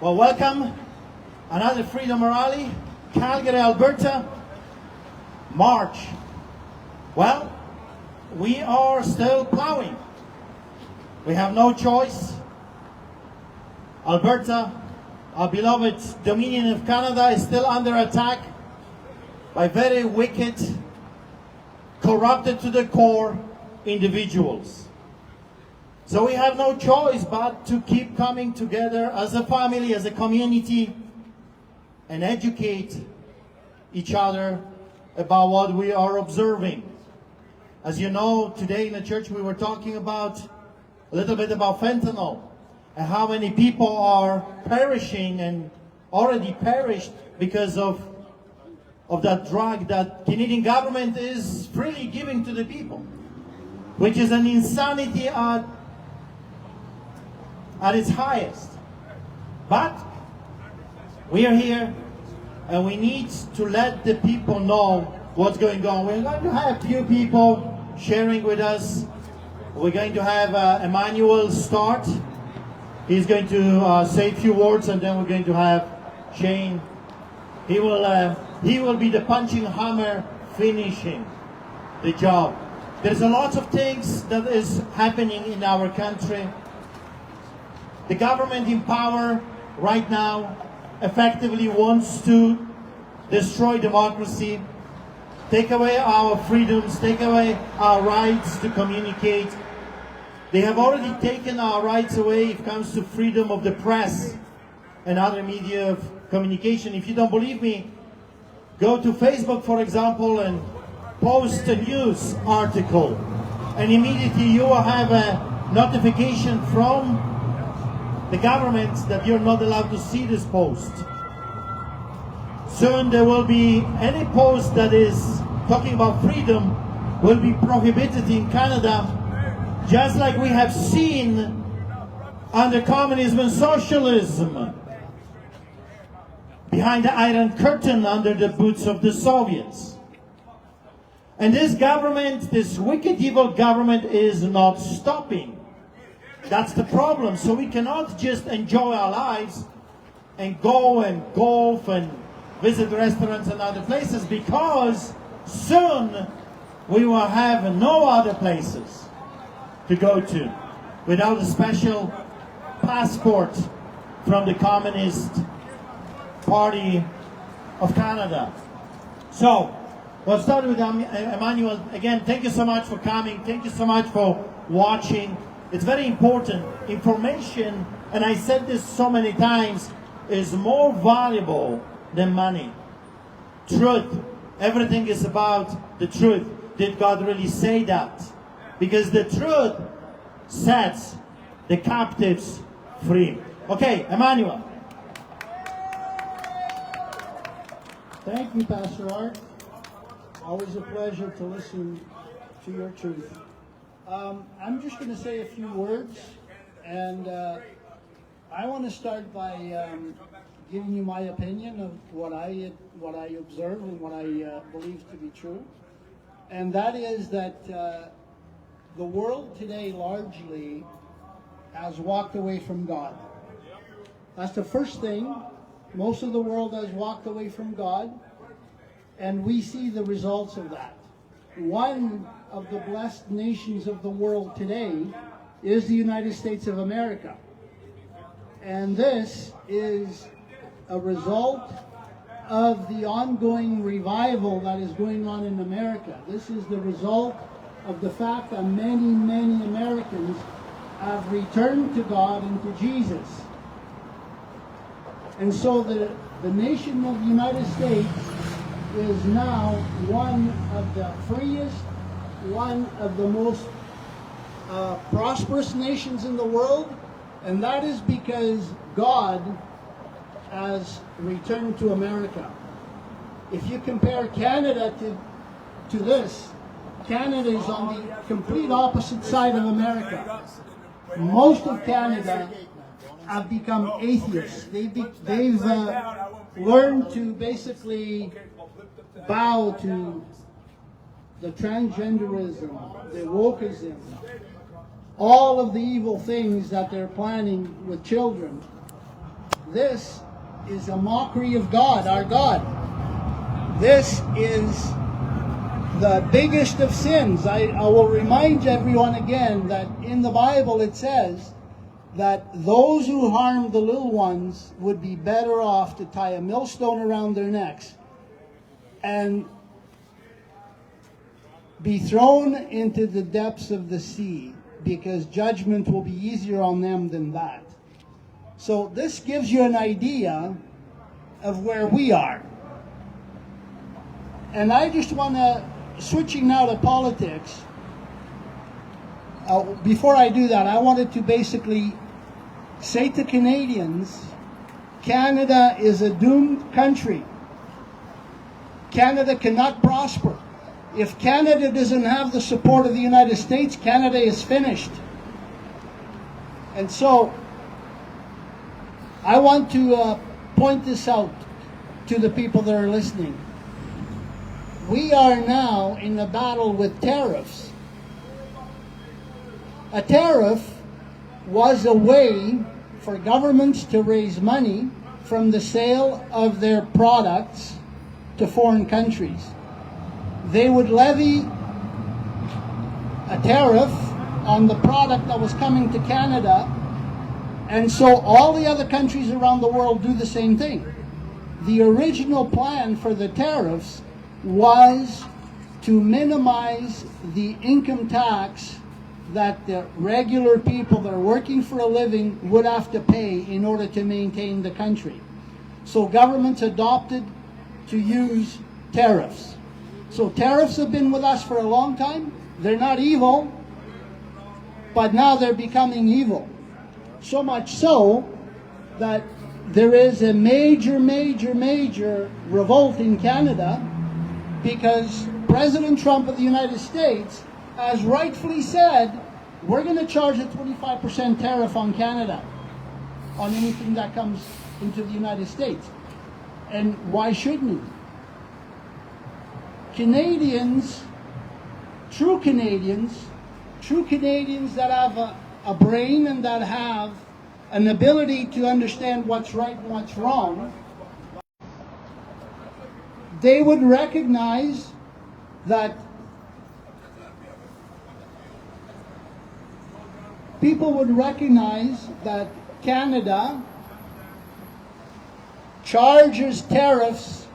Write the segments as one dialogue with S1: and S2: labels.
S1: Well, welcome. Another Freedom Rally, Calgary, Alberta, March. Well, we are still plowing. We have no choice. Alberta, our beloved Dominion of Canada, is still under attack by very wicked, corrupted to the core individuals. So we have no choice but to keep coming together as a family, as a community, and educate each other about what we are observing. As you know, today in the church we were talking about a little bit about fentanyl and how many people are perishing and already perished because of that drug that Canadian government is freely giving to the people, which is an insanity at its highest. But we are here and we need to let the people know what's going on. We're going to have a few people sharing with us. We're going to have Emmanuel start. He's going to say a few words, and then we're going to have Shane. He will be the punching hammer finishing the job. There's a lot of things that is happening in our country. The government in power right now effectively wants to destroy democracy, take away our freedoms, take away our rights to communicate. They have already taken our rights away if it comes to freedom of the press and other media of communication. If you don't believe me, go to Facebook, for example, and post a news article, and immediately you will have a notification from the government that you're not allowed to see this post. Soon there will be any post that is talking about freedom will be prohibited in Canada, just like we have seen under communism and socialism, behind the Iron Curtain under the boots of the Soviets. And this government, this wicked evil government, is not stopping. That's the problem. So we cannot just enjoy our lives and go and golf and visit restaurants and other places, because soon we will have no other places to go to without a special passport from the Communist Party of Canada. So we'll start with Emmanuel. Again, thank you so much for coming. Thank you so much for watching. It's very important. Information, and I said this so many times, is more valuable than money. Truth. Everything is about the truth. Did God really say that? Because the truth sets the captives free. Okay, Emmanuel.
S2: Thank you, Pastor Art. Always a pleasure to listen to your truth. I'm just going to say a few words, and I want to start by giving you my opinion of what I observe and what I believe to be true. And that is that the world today largely has walked away from God. That's the first thing. Most of the world has walked away from God, and we see the results of that. One of the blessed nations of the world today is the United States of America. And this is a result of the ongoing revival that is going on in America. This is the result of the fact that many, many Americans have returned to God and to Jesus. And so the nation of the United States is now one of the freest, one of the most prosperous nations in the world, and that is because God has returned to America. If you compare Canada to this, Canada is on the complete opposite side of America. Most of Canada have become atheists. They've learned to basically bow to the transgenderism, the wokeism, all of the evil things that they're planning with children. This is a mockery of God, our God. This is the biggest of sins. I will remind everyone again that in the Bible it says that those who harm the little ones would be better off to tie a millstone around their necks and be thrown into the depths of the sea, because judgment will be easier on them than that. So this gives you an idea of where we are. And I just want to, switching now to politics, before I do that, I wanted to basically say to Canadians, Canada is a doomed country. Canada cannot prosper. If Canada doesn't have the support of the United States, Canada is finished. And so, I want to point this out to the people that are listening. We are now in a battle with tariffs. A tariff was a way for governments to raise money from the sale of their products to foreign countries. They would levy a tariff on the product that was coming to Canada, and so all the other countries around the world do the same thing. The original plan for the tariffs was to minimize the income tax that the regular people that are working for a living would have to pay in order to maintain the country. So governments adopted to use tariffs. So tariffs have been with us for a long time. They're not evil, but now they're becoming evil. So much so that there is a major revolt in Canada, because President Trump of the United States has rightfully said, we're going to charge a 25% tariff on Canada, on anything that comes into the United States. And why shouldn't he? Canadians, true Canadians that have a brain and that have an ability to understand what's right and what's wrong, they would recognize that Canada charges tariffs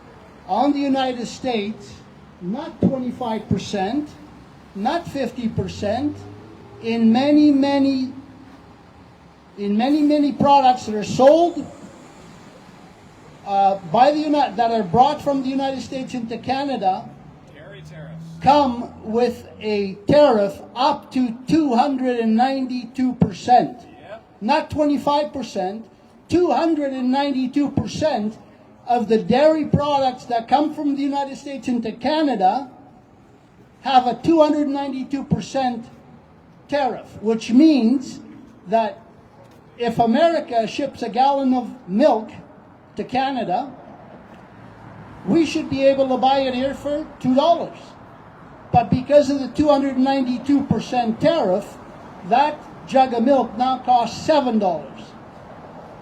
S2: on the United States, not 25%, not 50%, in many products that are sold that are brought from the United States into Canada, come with a tariff up to 292%. Yep. Not 25%, 292% of the dairy products that come from the United States into Canada have a 292% tariff, which means that if America ships a gallon of milk to Canada, we should be able to buy it here for $2. But because of the 292% tariff, that jug of milk now costs $7.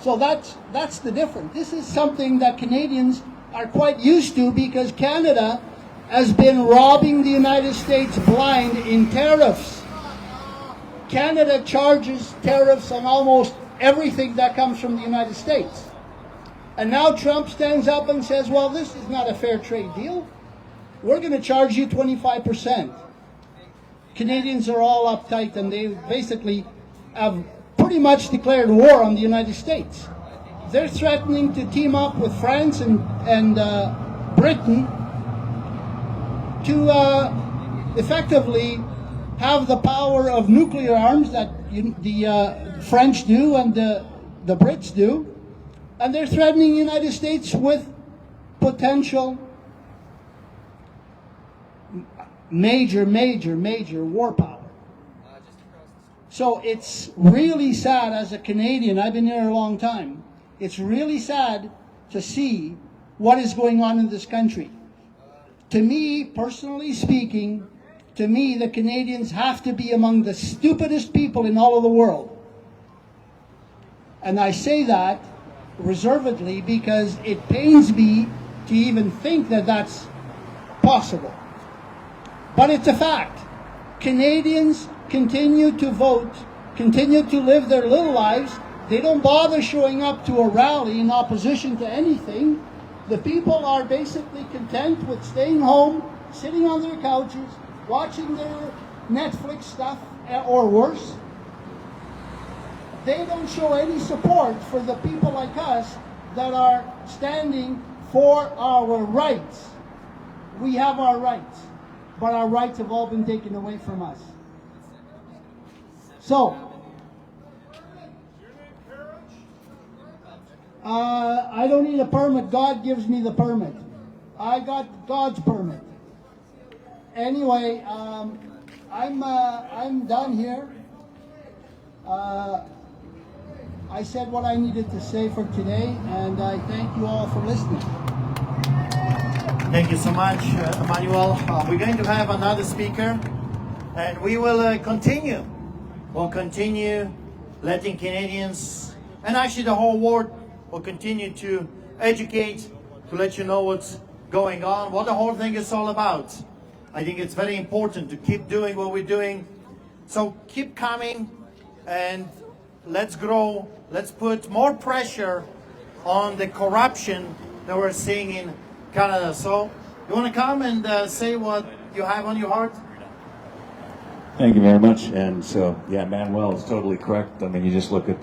S2: So that's the difference. This is something that Canadians are quite used to, because Canada has been robbing the United States blind in tariffs. Canada charges tariffs on almost everything that comes from the United States. And now Trump stands up and says, well, this is not a fair trade deal. We're going to charge you 25%. Canadians are all uptight, and they basically have pretty much declared war on the United States. They're threatening to team up with France and Britain to effectively have the power of nuclear arms that the French do and the Brits do. And they're threatening the United States with potential major war power. So it's really sad as a Canadian, I've been here a long time, it's really sad to see what is going on in this country. To me, personally speaking, to me, the Canadians have to be among the stupidest people in all of the world. And I say that reservedly because it pains me to even think that that's possible. But it's a fact. Canadians continue to vote, continue to live their little lives. They don't bother showing up to a rally in opposition to anything. The people are basically content with staying home, sitting on their couches, watching their Netflix stuff, or worse. They don't show any support for the people like us that are standing for our rights. We have our rights, but our rights have all been taken away from us. So, I don't need a permit. God gives me the permit. I got God's permit. Anyway, I'm done here. I said what I needed to say for today, and I thank you all for listening.
S1: Thank you so much, Emmanuel. We're going to have another speaker, and we will continue. We'll continue letting Canadians, and actually the whole world, will continue to educate, to let you know what's going on, what the whole thing is all about. I think it's very important to keep doing what we're doing. So keep coming, and let's grow. Let's put more pressure on the corruption that we're seeing in Canada. So you want to come and say what you have on your heart?
S3: Thank you very much. And so, yeah, Manuel is totally correct. I mean, you just look at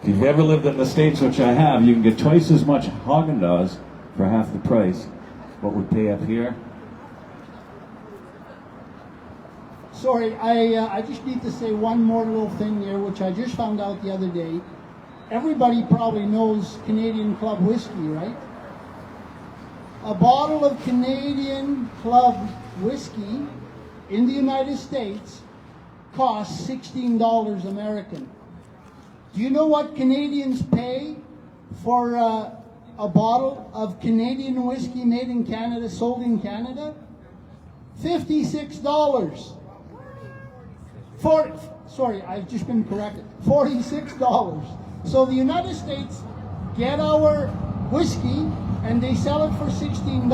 S3: if you've ever lived in the States, which I have, you can get twice as much Haagen-Dazs for half the price. What we pay up here.
S2: Sorry, I just need to say one more little thing here, which I just found out the other day. Everybody probably knows Canadian Club whiskey, right? A bottle of Canadian Club whiskey in the United States costs $16 American. Do you know what Canadians pay for a bottle of Canadian whiskey made in Canada, sold in Canada? $56. Sorry, I've just been corrected. $46. So the United States get our whiskey and they sell it for $16.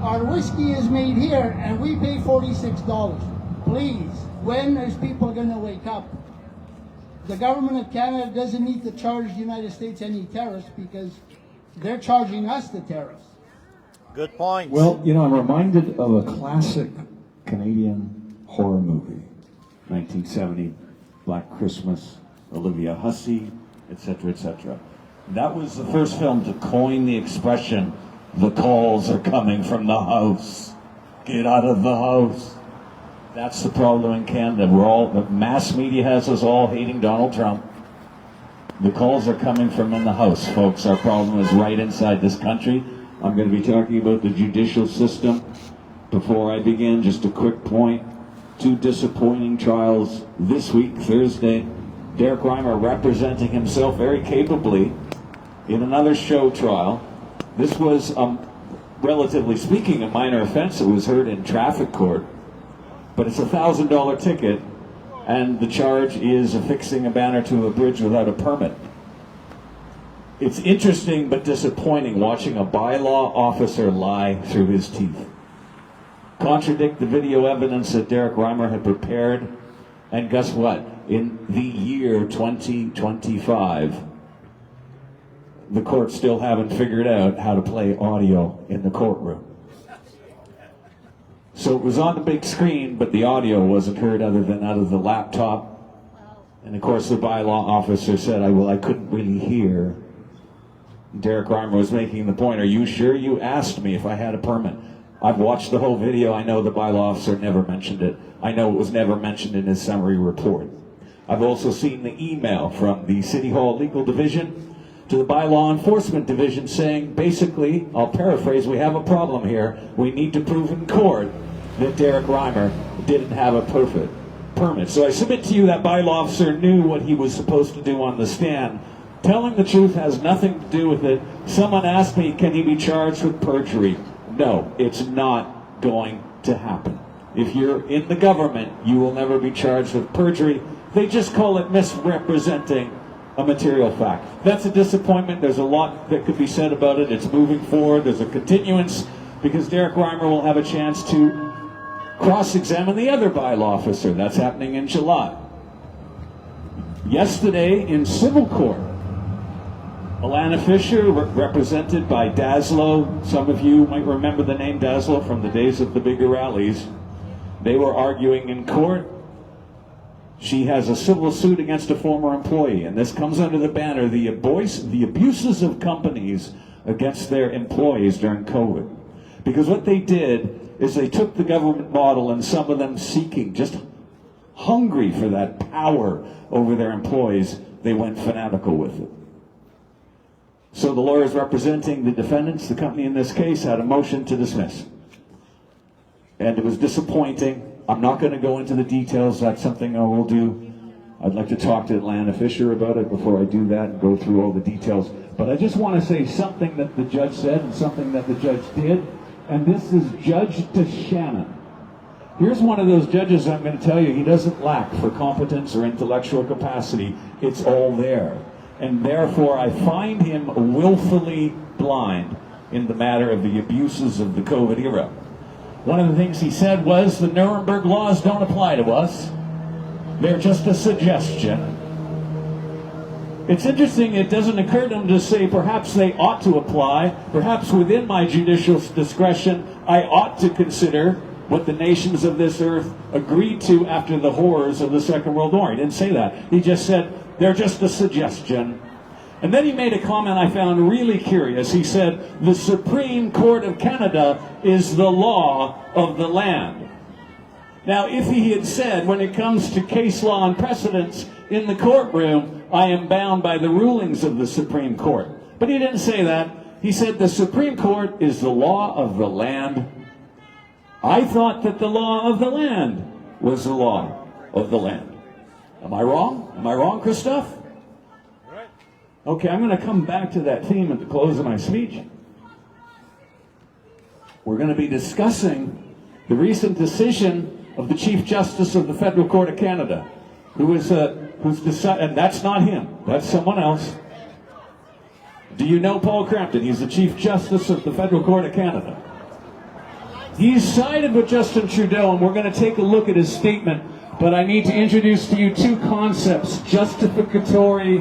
S2: Our whiskey is made here and we pay $46. Please, when is people going to wake up? The government of Canada doesn't need to charge the United States any tariffs because they're charging us the tariffs.
S1: Good point.
S3: Well, you know, I'm reminded of a classic Canadian horror movie, 1970, Black Christmas, Olivia Hussey, etc., etc. That was the first film to coin the expression, "The calls are coming from the house. Get out of the house." That's the problem in Canada. The mass media has us all hating Donald Trump. The calls are coming from in the house, folks. Our problem is right inside this country. I'm going to be talking about the judicial system. Before I begin, just a quick point. 2 disappointing trials this week, Thursday. Derek Reimer representing himself very capably in another show trial. This was, relatively speaking, a minor offense. It was heard in traffic court. But it's a $1,000 ticket, and the charge is affixing a banner to a bridge without a permit. It's interesting but disappointing watching a bylaw officer lie through his teeth, contradict the video evidence that Derek Reimer had prepared, and guess what? In the year 2025, the courts still haven't figured out how to play audio in the courtroom. So it was on the big screen, but the audio wasn't heard other than out of the laptop. And of course the bylaw officer said, I couldn't really hear. Derek Reimer was making the point, are you sure you asked me if I had a permit? I've watched the whole video. I know the bylaw officer never mentioned it. I know it was never mentioned in his summary report. I've also seen the email from the City Hall Legal Division to the Bylaw Enforcement Division saying, basically, I'll paraphrase, we have a problem here. We need to prove in court that Derek Reimer didn't have a permit. So I submit to you that bylaw officer knew what he was supposed to do on the stand. Telling the truth has nothing to do with it. Someone asked me, can he be charged with perjury? No, it's not going to happen. If you're in the government, you will never be charged with perjury. They just call it misrepresenting a material fact. That's a disappointment. There's a lot that could be said about it. It's moving forward. There's a continuance because Derek Reimer will have a chance to cross-examine the other bylaw officer. That's happening in July. Yesterday in civil court, Alana Fisher, represented by Daslow. Some of you might remember the name Daslow from the days of the bigger rallies. They were arguing in court. She has a civil suit against a former employee, and this comes under the banner, the abuses of companies against their employees during COVID. Because what they did is they took the government model, and some of them seeking, just hungry for that power over their employees, they went fanatical with it. So the lawyers representing the defendants, the company in this case, had a motion to dismiss. And it was disappointing. I'm not going to go into the details. That's something I will do. I'd like to talk to Alana Fisher about it before I do that and go through all the details. But I just want to say something that the judge said and something that the judge did. And this is Judge DeShannon. Here's one of those judges I'm going to tell you, he doesn't lack for competence or intellectual capacity. It's all there. And therefore, I find him willfully blind in the matter of the abuses of the COVID era. One of the things he said was the Nuremberg laws don't apply to us. They're just a suggestion. It's interesting, it doesn't occur to him to say perhaps they ought to apply. Perhaps within my judicial discretion, I ought to consider what the nations of this earth agreed to after the horrors of the Second World War. He didn't say that. He just said, they're just a suggestion. And then he made a comment I found really curious. He said, the Supreme Court of Canada is the law of the land. Now, if he had said, when it comes to case law and precedents in the courtroom, I am bound by the rulings of the Supreme Court. But he didn't say that. He said, the Supreme Court is the law of the land. I thought that the law of the land was the law of the land. Am I wrong? Am I wrong, Christoph?
S4: Right.
S3: Okay, I'm going to come back to that theme at the close of my speech. We're going to be discussing the recent decision of the Chief Justice of the Federal Court of Canada, who's decided, and that's not him, that's someone else. Do you know Paul Crampton? He's the Chief Justice of the Federal Court of Canada. He's sided with Justin Trudeau, and we're going to take a look at his statement. But I need to introduce to you two concepts, justificatory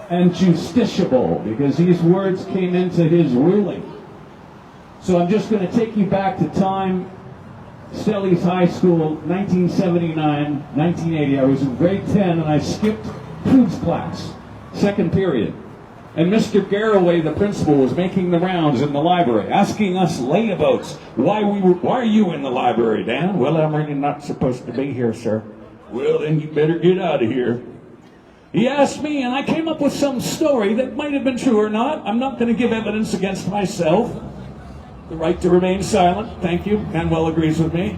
S3: and justiciable, because these words came into his ruling. So I'm just going to take you back to time, Stellies High School, 1979, 1980. I was in grade 10 and I skipped foods class, second period. And Mr. Garraway, the principal, was making the rounds in the library, asking us layabouts, why are you in the library, Dan? Well, I'm really not supposed to be here, sir. Well, then you better get out of here. He asked me, and I came up with some story that might have been true or not. I'm not going to give evidence against myself. The right to remain silent, thank you. Manuel agrees with me.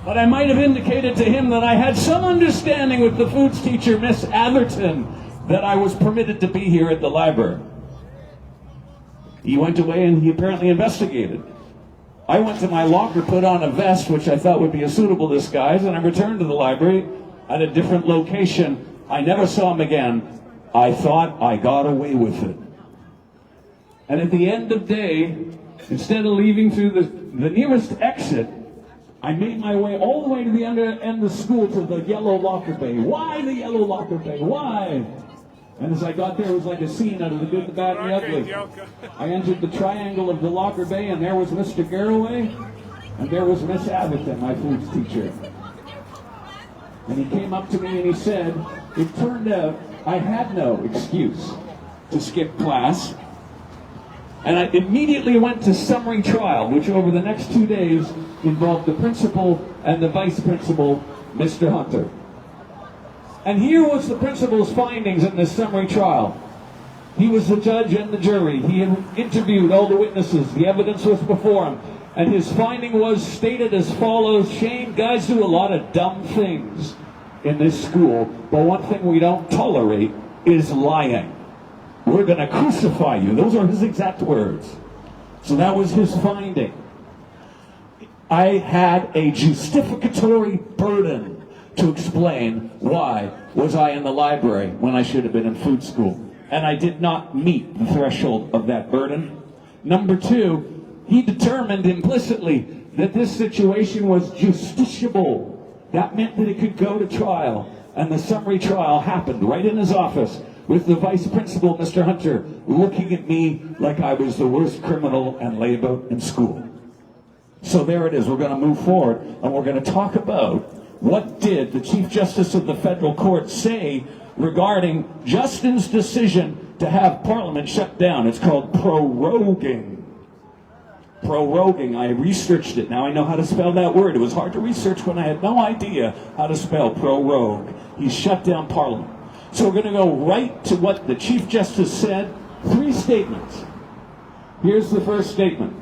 S3: But I might have indicated to him that I had some understanding with the foods teacher, Miss Atherton, that I was permitted to be here at the library. He went away and he apparently investigated. I went to my locker, put on a vest, which I thought would be a suitable disguise, and I returned to the library at a different location. I never saw him again. I thought I got away with it. And at the end of the day, instead of leaving through the nearest exit, I made my way all the way to the end of the school to the yellow locker bay. Why the yellow locker bay? Why? And as I got there, it was like a scene out of The Good, the Bad, and the Ugly. I entered the triangle of the locker bay, and there was Mr. Garraway, and there was Miss Atherton, my foods teacher. And he came up to me and he said, it turned out I had no excuse to skip class. And I immediately went to summary trial, which over the next 2 days involved the principal and the vice principal, Mr. Hunter. And here was the principal's findings in this summary trial. He was the judge and the jury. He had interviewed all the witnesses. The evidence was before him. And his finding was stated as follows: Shane, guys do a lot of dumb things in this school, but one thing we don't tolerate is lying. We're going to crucify you. Those are his exact words. So that was his finding. I had a justificatory burden to explain why was I in the library when I should have been in food school. And I did not meet the threshold of that burden. Number two, he determined implicitly that this situation was justiciable. That meant that it could go to trial. And the summary trial happened right in his office with the vice principal, Mr. Hunter, looking at me like I was the worst criminal and lay about in school. So there it is. We're going to move forward, and we're going to talk about what did the Chief Justice of the Federal Court say regarding Justin's decision to have Parliament shut down. It's called proroguing. Proroguing. I researched it. Now I know how to spell that word. It was hard to research when I had no idea how to spell prorogue. He shut down Parliament. So we're going to go right to what the Chief Justice said. 3 statements. Here's the first statement.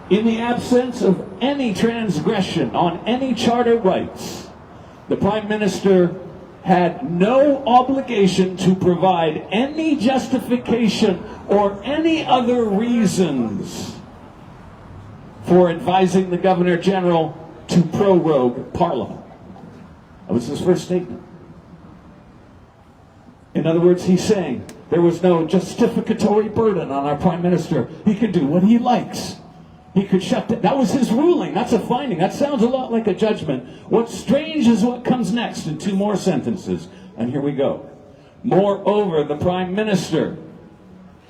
S3: In the absence of any transgression on any charter rights, the Prime Minister had no obligation to provide any justification or any other reasons for advising the Governor General to prorogue Parliament. That was his first statement. In other words, he's saying there was no justificatory burden on our Prime Minister. He could do what he likes. He could shut down. That was his ruling. That's a finding. That sounds a lot like a judgment. What's strange is what comes next in 2 more sentences. And here we go. Moreover, the Prime Minister,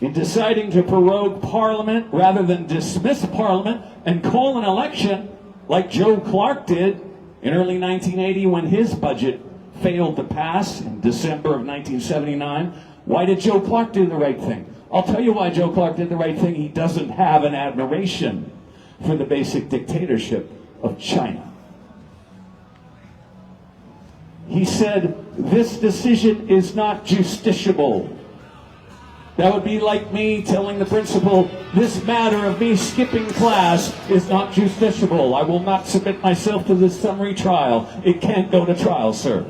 S3: in deciding to prorogue Parliament rather than dismiss Parliament and call an election like Joe Clark did in early 1980 when his budget failed to pass in December of 1979. Why did Joe Clark do the right thing? I'll tell you why Joe Clark did the right thing. He doesn't have an admiration for the basic dictatorship of China. He said, this decision is not justiciable. That would be like me telling the principal, this matter of me skipping class is not justiciable. I will not submit myself to this summary trial. It can't go to trial, sir.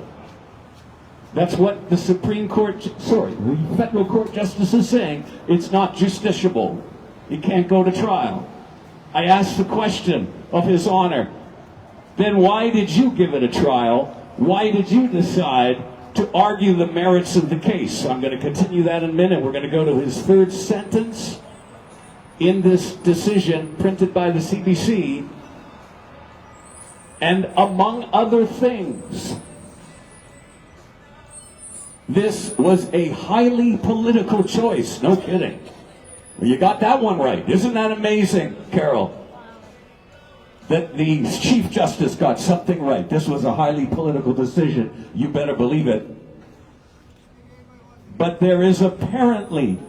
S3: That's what the the Federal Court Justice is saying. It's not justiciable. It can't go to trial. I asked the question of His Honor, then why did you give it a trial? Why did you decide to argue the merits of the case? I'm going to continue that in a minute. We're going to go to his 3rd sentence in this decision printed by the CBC. And among other things, this was a highly political choice. No kidding. Well, you got that one right. Isn't that amazing, Carol? That the Chief Justice got something right. This was a highly political decision. You better believe it. But there is apparently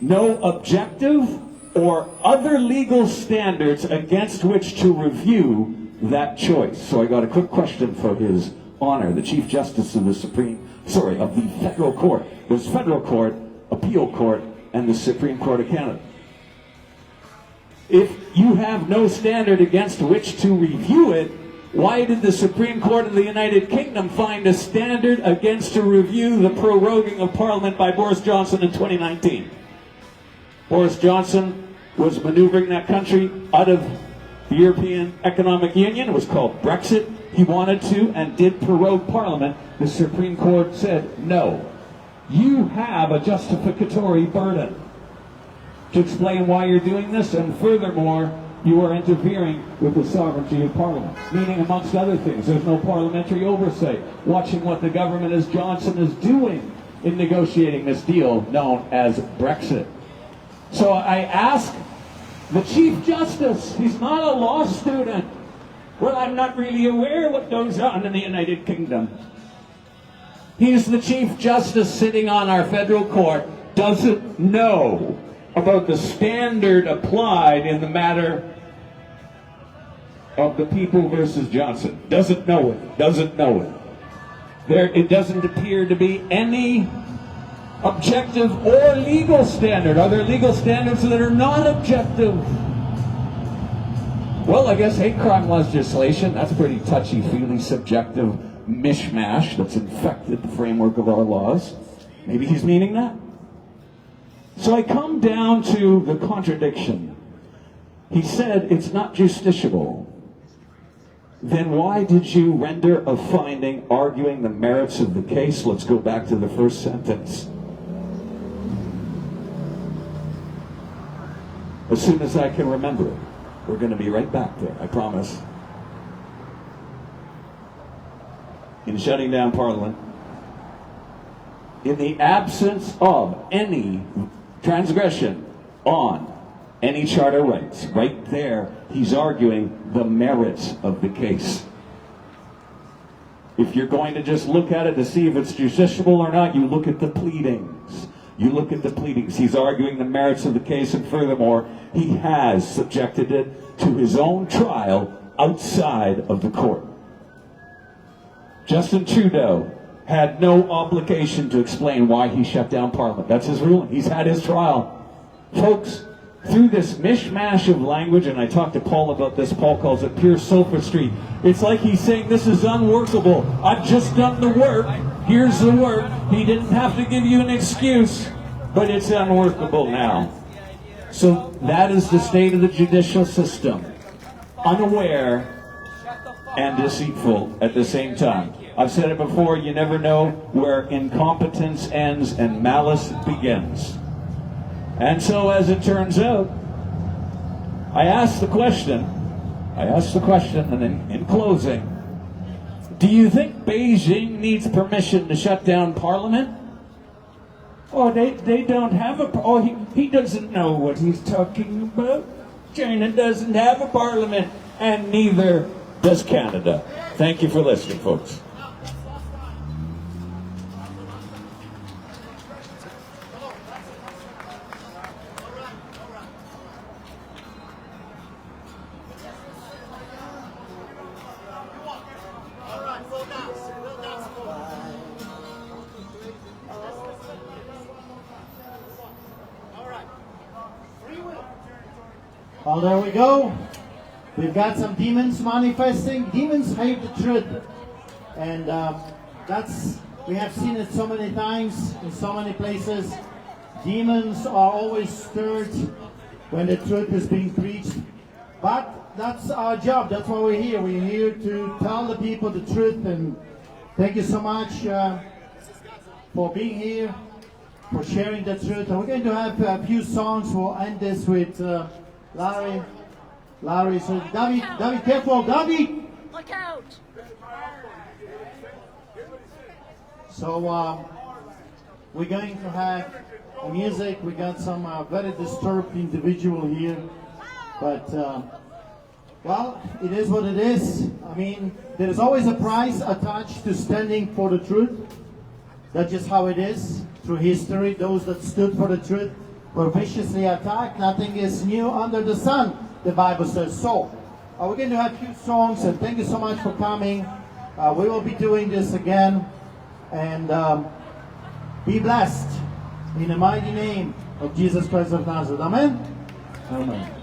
S3: no objective or other legal standards against which to review that choice. So I got a quick question for His Honor, the Chief Justice of the of the Federal Court. There's Federal Court, Appeal Court, and the Supreme Court of Canada. If you have no standard against which to review it, why did the Supreme Court of the United Kingdom find a standard against to review the proroguing of Parliament by Boris Johnson in 2019? Boris Johnson was maneuvering that country out of the European Economic Union. It was called Brexit. He wanted to and did prorogue Parliament. The Supreme Court said, no, you have a justificatory burden to explain why you're doing this, and furthermore, you are interfering with the sovereignty of Parliament. Meaning, amongst other things, there's no parliamentary oversight, watching what the government as Johnson is doing in negotiating this deal known as Brexit. So I ask the Chief Justice, he's not a law student. Well, I'm not really aware what goes on in the United Kingdom. He's the Chief Justice sitting on our federal court, doesn't know about the standard applied in the matter of the People versus Johnson. Doesn't know it. Doesn't know it. It doesn't appear to be any objective or legal standard. Are there legal standards that are not objective? Well, I guess hate crime legislation, that's pretty touchy-feely, subjective mishmash that's infected the framework of our laws. Maybe he's meaning that. So I come down to the contradiction. He said it's not justiciable. then why did you render a finding arguing the merits of the case? Let's go back to the first sentence. As soon as I can remember it. We're going to be right back there, I promise. In shutting down Parliament, in the absence of any transgression on any charter rights, right there, he's arguing the merits of the case. If you're going to just look at it to see if it's justiciable or not, you look at the pleadings. You look at the pleadings. He's arguing the merits of the case, and furthermore, he has subjected it to his own trial outside of the court. Justin Trudeau had no obligation to explain why he shut down Parliament. That's his ruling. He's had his trial. Folks, through this mishmash of language, and I talked to Paul about this, Paul calls it pure sophistry. It's like he's saying this is unworkable. I've just done the work. Here's the work. He didn't have to give you an excuse, but it's unworkable now. So that is the state of the judicial system. Unaware and deceitful at the same time. I've said it before, you never know where incompetence ends and malice begins. And so as it turns out, I asked the question, and in closing, do you think Beijing needs permission to shut down Parliament? Oh, they don't have a... Oh, he doesn't know what he's talking about. China doesn't have a Parliament, and neither does Canada. Thank you for listening, folks.
S1: Well, there we go. We've got some demons manifesting. Demons hate the truth. And we have seen it so many times in so many places. Demons are always stirred when the truth is being preached. But that's our job. That's why we're here. We're here to tell the people the truth. And thank you so much for being here, for sharing the truth. And we're going to have a few songs. We'll end this with Larry, so David, careful, David!
S4: Look out!
S1: So we're going to have music. We got some very disturbed individual here, but well, it is what it is. I mean, there is always a price attached to standing for the truth. That's just how it is through history. Those that stood for the truth were viciously attacked. Nothing is new under the sun, the Bible says so. We're going to have a few songs, and thank you so much for coming. We will be doing this again, and be blessed in the mighty name of Jesus Christ of Nazareth. Amen? Amen.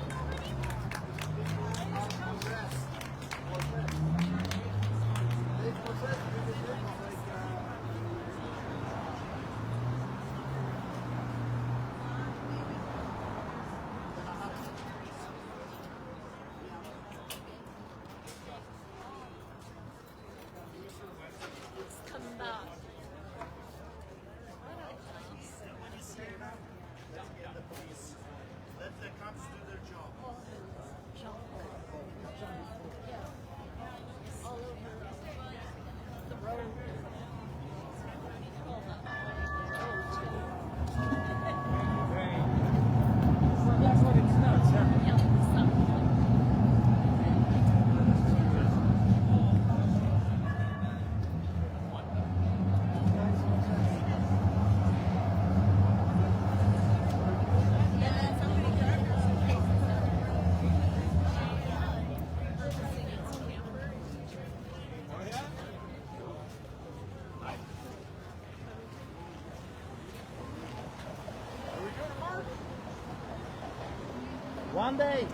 S1: One day.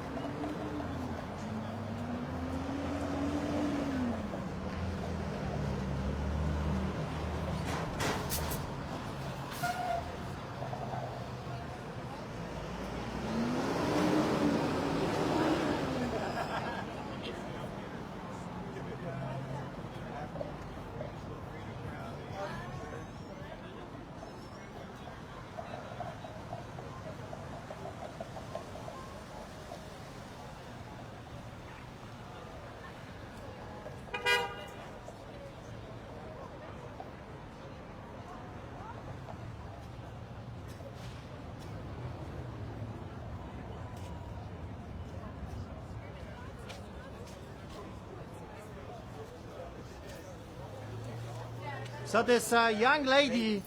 S1: So this young lady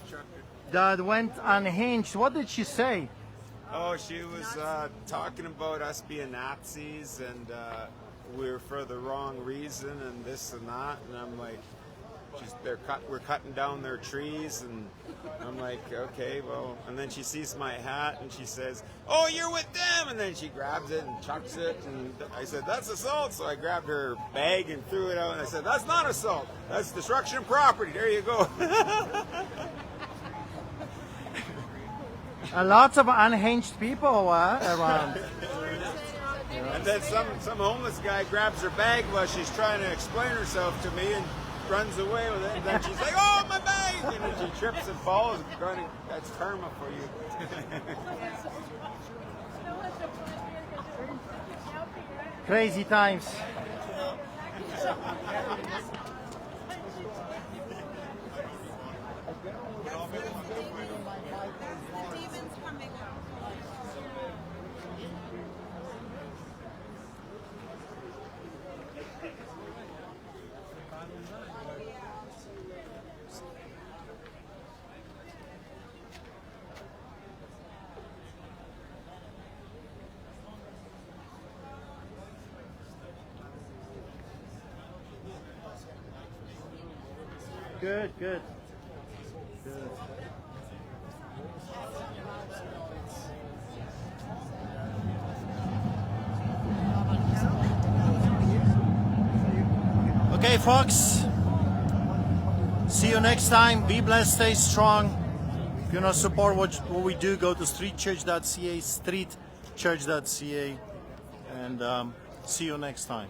S1: that went unhinged, what did she say?
S4: Oh, she was talking about us being Nazis and we're for the wrong reason and this and that. And I'm like, we're cutting down their trees, and I'm like, okay, well. And then she sees my hat and she says, "Oh, you're with them!" And then she grabs it and chucks it. And I said, "That's assault." So I grabbed her bag and threw it out. And I said, "That's not assault. That's destruction of property. There you go."
S1: A lot of unhinged people around.
S4: And then some homeless guy grabs her bag while she's trying to explain herself to me and runs away with it. And then she's like, "Oh, my bag!" And then she trips and falls. That's karma for you.
S1: Crazy times. Good, good. Good. Okay, folks. See you next time. Be blessed, stay strong. If you want to support what we do, go to streetchurch.ca, streetchurch.ca, and see you next time.